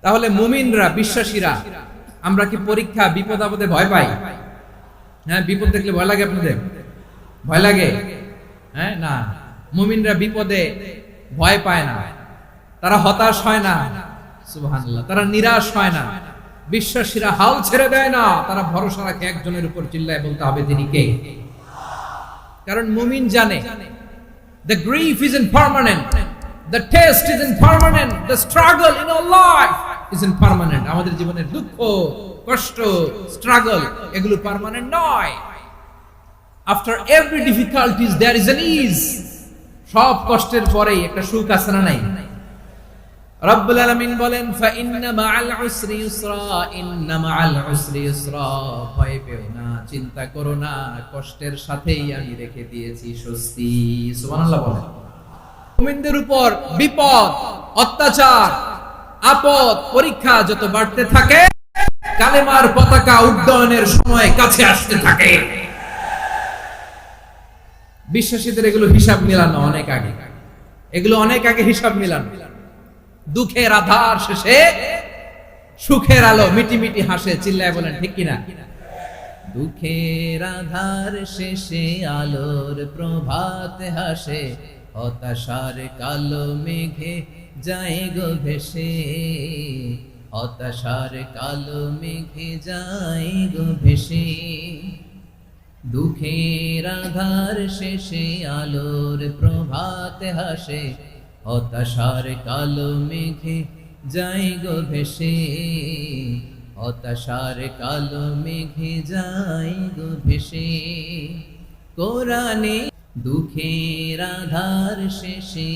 তাহলে মুমিনরা, বিশ্বাসীরা, আমরা কি পরীক্ষা বিপদ আপদে ভয় পাই? হ্যাঁ, বিপদ দেখলে ভয় লাগে আপনাদের? ভয় লাগে? হ্যাঁ, না, মুমিনরা বিপদে ভয় পায় না, তারা হতাশ হয় না, সুবহানাল্লাহ, তারা নিরাশ হয় না। বিশ্বাসীরা হাল ছেড়ে দেয় না, তারা ভরসা রাখে একজনের উপর, চিল্লায় বলতে হবে তিনি কে। কারণ মুমিন জানে the grief isn't permanent, the test isn't permanent, the struggle in our life isn't permanent. আমাদের জীবনের দুঃখ, কষ্ট, স্ট্রাগল এগুলো পার্মানেন্ট নয়। After every difficulties there is an ease. সব কষ্টের পরেই একটা সুখ আছে না নাই? রব্বুল আলামিন বলেন ফা ইন্না মাআল উসরি ইউসরা, ইন্না মাআল উসরি ইউসরা, ভয় পেও না, চিন্তা করো না, কষ্টের সাথেই আমি রেখে দিয়েছি স্বস্তি। সুবহানাল্লাহ বলেন। মুমিনদের উপর বিপদ, অত্যাচার, আপদ, পরীক্ষা যত বাড়তে থাকে, কালেমার পতাকা উড্ডয়নের সময় কাছে আসতে থাকে। বিশ্বাসীদের এগুলো হিসাব মিলানো অনেক আগে, এগুলো অনেক আগে হিসাব মিলানো। দুঃখের আধার শেষে সুখের আলো মিটি মিটি হাসে, চিল্লায় বলেন ঠিক কিনা? দুঃখের আধার শেষে আলোর প্রভাত হাসে, হতাশার কালো মেঘে যায় গো ভেসে, হতাশার কালো মেঘে যায় গো ভেসে। দুঃখের আধার শেষে আলোর প্রভাত হাসে, হতাশার কালো মেঘে যায় গো ভেসে, হতাশার কালো মেঘে যায় গো ভেসে। কোরআনে দুঃখের আধার শেষে